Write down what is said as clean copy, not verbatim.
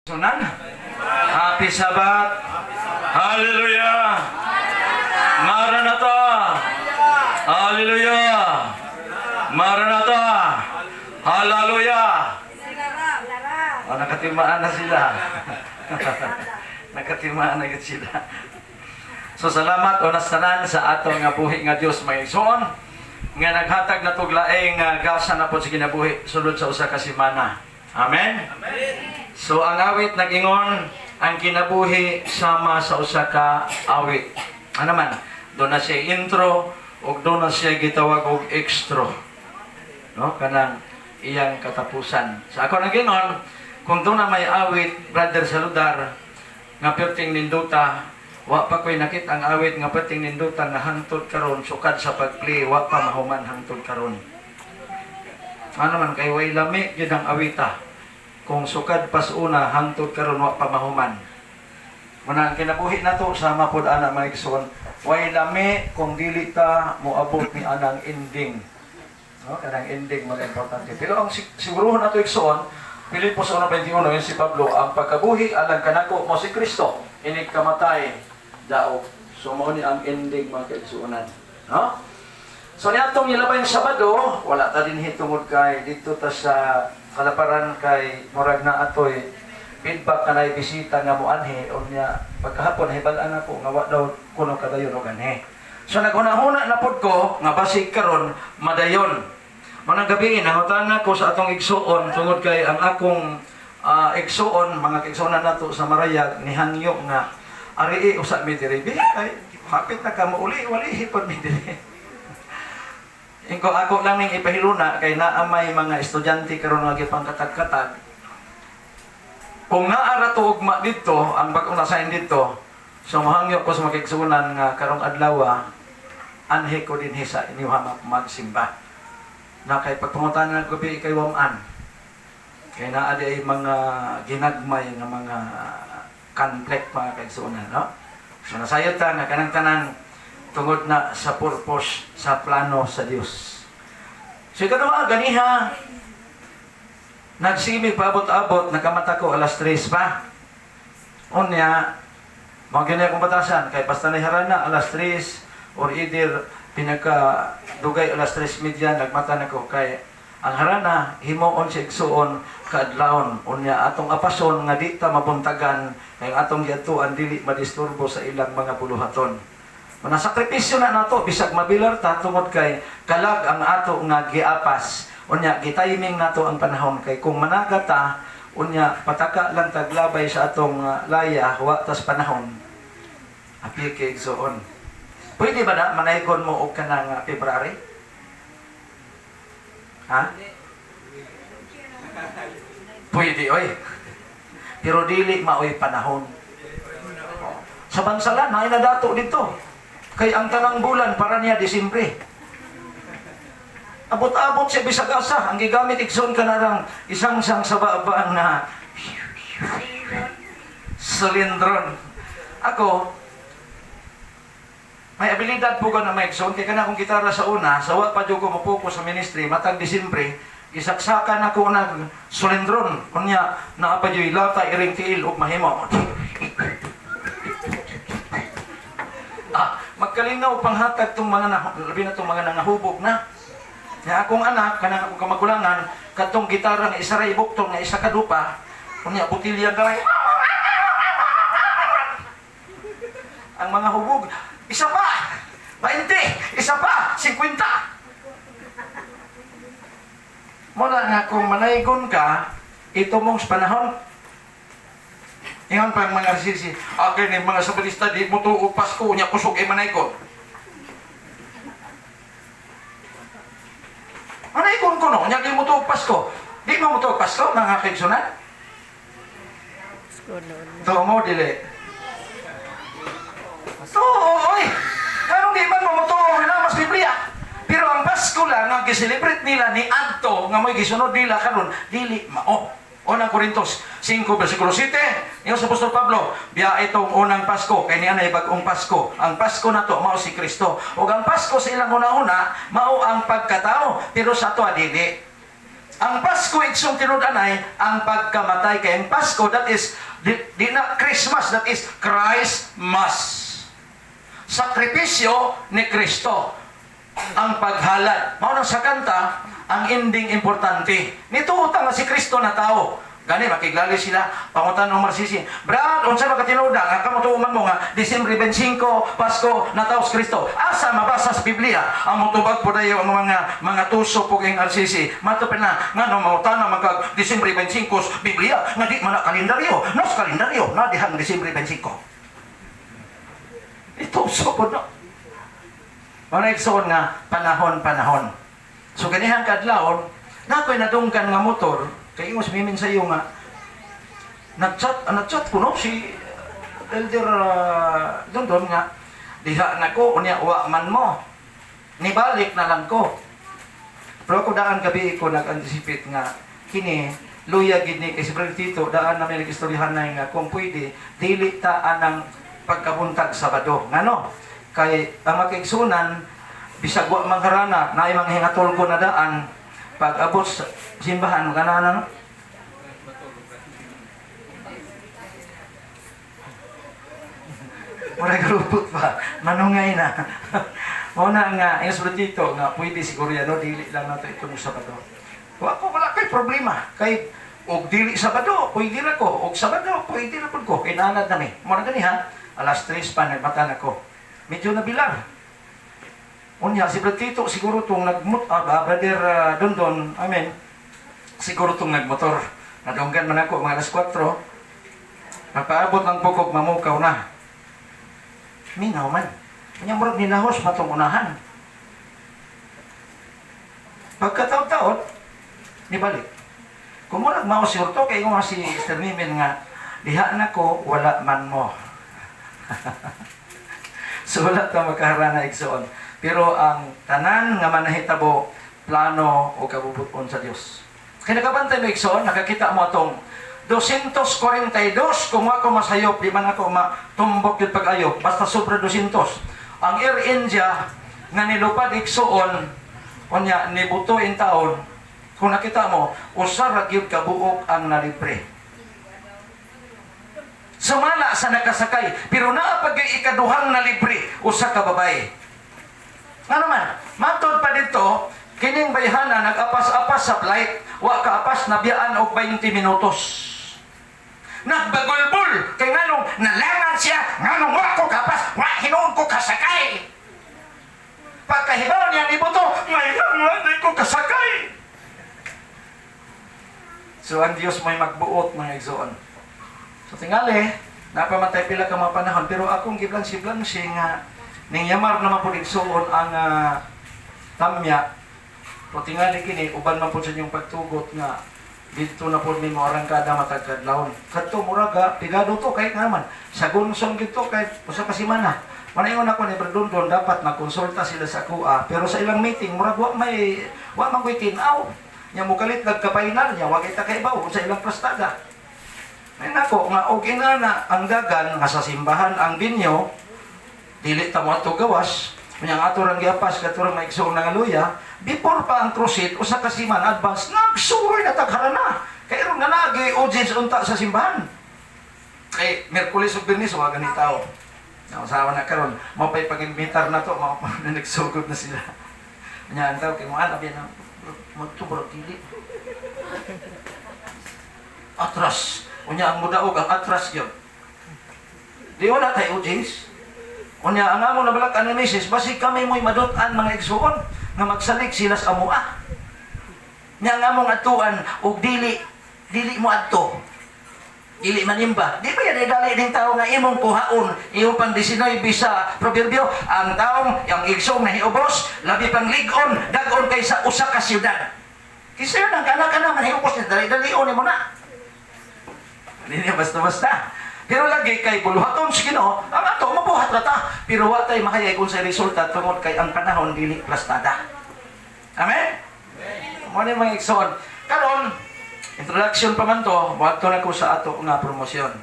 Sunan? Happy Sabbath! Hallelujah! Maranatha! Hallelujah! Maranatha! Hallelujah! Oh, nakatimaan na sila. Nakatimaan na sila. So salamat o nastanan sa atong nga buhi nga Dios may igsoon nga naghatag na tuglaeng gasa na po sa kinabuhi sulod sa usa ka semana. Amen. Amen. So ang awit nag-ingon ang kinabuhi sama sa usa ka awit. Ano man, doon na siya intro o doon na siya gitawag og extra. No, kanang iyang katapusan. Sa ako nag-ingon, kung doon na may awit, brother Saludar, nga perting ninduta, wa pa ko'y nakit ang awit nga perting ninduta nga hangtod karon sukad sa pag-play, wa pa mahuman hangtod karon. Ano man, kay way lami yun ang awita. Kung sukad pas una, hangtod karon wa pa mahuman. Muna ang kinabuhi na to, sama po ana mga igsoon, way lami kung dili ta moabot ni anang ending. No? Kanang ending mga importante. Pero ang siguruhon na to igsoon, Pilipos 1:21, yun si Pablo, ang pagkabuhi alang kanako mo si Kristo, inig kamatay, daog. So mo ni ang ending mga kaigsuonan. No? So niyatong ilabay yung Sabado, wala ta din hitungod kay dito ta sa kalaparan kay murag na atoy feedback kanay bisita nga muanhi o niya pagkahapon hibalan ako nga wa daw kuno kadayon og anhi. So naghuna-huna na pud ko nga basig karon madayon. Manang gabi nangutan ko sa atong igsuon tungod kay ang akong igsuon mga igsuonan nato sa Marayag ni hangyo nga ari usa mi diri ay hapit na ka mo uli wali hipon mi diri. Ingko ako lang ning ipahiluna kay naamay mga estudyante karon nga gipangkatag-katag. Kung naara to ugma dito, ang bag-ong nasain dito, so mahangyo ko sa makigsunan nga karong adlaw, anhi ko din sa inyo magsimba. Na kay pagpangutan ng gabi kay waman. Kay naa ay mga ginagmay nga mga conflict mga kaigsunan, no? So nasayot ta nga kanang tanan tungod na sa purpose, sa plano sa Dios. So ikaw ganiha, nagsimig paabot-abot, nakamata ko alas 3 pa. Unya, mga ganyan kong batasan, kay basta naharana alas 3, or either pinagka-dugay alas 3:30, nagmata na ko, kay ang harana, himoon siya igsuon, kaadlawon. Unya, atong apason, nga di ta mabuntagan, kay atong giatuan, dili madisturbo sa ilang mga buluhaton. Manasakripisyo na nato bisag mabilar ta tungod kay kalag ang ato nga giapas. Unya gitiming nato ang panahon kay kung managa ta unya pataka lang taglabay sa atong laya wa tas panahon. Api kay igsoon. Pwede ba na manaygon mo og kanang February? Ha? Pwede oy. Pero dili maoy panahon. Sa bansalan na inadato dito. Kay ang tanang bulan para niya Disyembre. Abot-abot siya bisag asa. Ang gigamit igsoon ka narang isang sa babaan na silindron. Ako, may abilidad po ko na may igsoon. Kaya ka na akong gitara sa una, sa wa pa dyo ko mapokus sa ministry, matag Disyembre, isaksakan ako ng silindron. Kunya, naapa dyo ilata, iring tiil, o mahimo. Magkalingaw panghatag tong mga labi na tong mga nangahubog na. Nga akong anak kanang akong kamagulangan katong gitara nga isa ra ibuktong nga isa kadupa unya butilya galay. Ang mga hubog, isa pa, 20, isa pa, 50. Mula nga kung manaygon ka, ito mong panahon. Ingon pa ang mga resisi, akin yung mga sabalista, di mo to Pasko, niya kusog ay manaygon. Manaygon ko no, niya di mo to Pasko. Di mo to Pasko, mga kaigsunan? Ito mo, dili. So, oy, anong di man mo to, mas Biblia. Pero ang Pasko lang, ang giselebrate nila ni Adto, nga mo'y gisunod nila karon dili mao. Unang Korintos 5, versikulo 7, yung sa Apostol Pablo, biya itong unang Pasko, kay niya na bagong Pasko. Ang Pasko na to, mao si Kristo. O ang Pasko sa ilang una-una, mao ang pagkatao, pero sa to adili. Ang Pasko itsong tinud-anay ang pagkamatay. Kaya ang Pasko, that is di na Christmas, that is Christmas. Sakripisyo ni Kristo ang paghalad. Mao sa kanta, ang ending importante. Nituutan nga si Kristo na tao. Gani, makiglali sila, pangutan ng Marsisi. Brad, unsa makatinuda, nga kamutuman mo nga, Disyembre 25, Pasko, nataos Kristo. Asa mabasa sa Biblia, ang mutubag po dayo ang mga tuso po kayong Marsisi. Matupin na, nga no, mangutan na magkag Disyembre 25, Biblia, nga di man na kalendaryo. Nos kalendaryo, na dihang Disyembre 25. Ito, so po no. Mga igsoon nga, panahon. So ganihang kadlawon, na ako'y nadungkan nga motor, kaya ingos mimin sa iyo nga, nag-chat ko no, si Elder Dondon nga, diha na ko, unya wa man mo, nibalik na lang ko. Pero ako daan gabi ko nag-anticipate nga, kini, luya gid ni kay si Brother Tito, daan na may nag-istoryahan na nga, kung pwede, dili taan ng pagkabuntag Sabado. Ngano? Kay ang makigsunan, bisag wa mangharana, na imang hingatol ko na daan, pag abot sa simbahan, magana no? Mura garupot pa, manungay na. Muna nga, yung sabi dito, nga pwede siguro yan, no? Dili lang nato itong Sabado. Wala kay problema. Kay, og dili Sabado, pwede na ko. Og Sabado, pwede na po ko. Kinanad na mi. Muna gani ha, alas 3 pa, nagbata na ko. Medyo nabilar. Unya, si Brother Tito, siguro itong Brother Dondon, amen, siguro itong nagmotor. Nadunggan man ako, mga alas 4, nagpaabot ng pukog, mamukaw na. Minaw man. Kanya murag nilahos, matong unahan. Pagkataon-taon, nibalik. Kung mo nagmaos si Urto, kaya nga si Mr. Mimin nga, diha na ko, wala man mo. So wala ito makaharana igsoon. Pero ang tanan nga manahitabo, plano o kabubuton sa Dios. Kaya nakabantay mo igsoon, nakakita mo itong 242, kung ako masayop, di man ako matumbok yung pag-ayop, basta sobra 200. Ang Air India, nga nilupad igsoon, kunya nibuto in taon, kung nakita mo, usar gyud kabuok ang nalibre. Sumala sa nakasakay, pero naapag yung ikaduhang na libre, usa ka babae. Nga naman, matod pa dito, kining bayhana, nag-apas-apas sa flight, wa kaapas na biyaan og 20 minutos. Nagbagulbul, kay nganong nalangan siya, nganong wa ko kapas, wa hinuon ko kasakay. Pagkahibaw niya ni Buto, ngayon ko kasakay. So ang Diyos may magbuot, mga igsoon. So tingali, napamatay pila ka mga panahon, pero akong giblang-siblang siya nga, ningyamar naman po igsoon ang tamya. O tingali kini, uban man po sa inyong pagtugot nga, dito na po may mga arangkada matagkadlawon. Kadto muraga, pigado to, kahit naman, sa gunsong dito, kahit usa ka simana. Manayon ako ni Berdundon, dapat magkonsulta sila sa kuha, pero sa ilang meeting, murag wa man ko'y tinaw. Nya mo kalit nagkapainan niya, wag ita kaibaw sa ilang plastada. Ay nako, nga okay na ang dagan, nga sa simbahan ang binyo, dili ta mo ato gawas, kanyang ato rang giapas, katurang maigsoon na luya, before pa ang krusit, usa ka siman advance, nagsuroy na tagharana. Kaya ron nga nagi, audience unta sa simbahan. Kay Merkulis o Birnis, wag ganit tao. Nausawa na karon, mapay pag-invitar na to, mga nagsugod na sila. Kanya ang tao, kay mga anak yan, magtubrog dili. Atras. Unya ang mudaog ang atras yun. Di wala tayo audience. Unya ang among nabalak animasis, basi kami mo'y madutan mga igsuon nga magsalik sila sa amua. Nya ang among atuan og dili mo adto. Dili manimba. Di ba yan idali ning tao nga imong puhaon, imong pang 19 sa proverbio, ang taong yang igsoong nahiubos, labi pang ligon, dagon kaysa usa ka siyudad. Kisa nang kana-kana man hiubos ni dali-dalion mo na. Hindi basta-basta. Pero lagi kay buluhaton sa Ginoo, ang ato mabuhat ra ta. Pero wa tay makayay kung sa resulta tungod kay ang panahon dili plastada. Amen. Mo ni mga igsoon. Karon introduction pa man to, moadto na ko sa ato nga promosyon.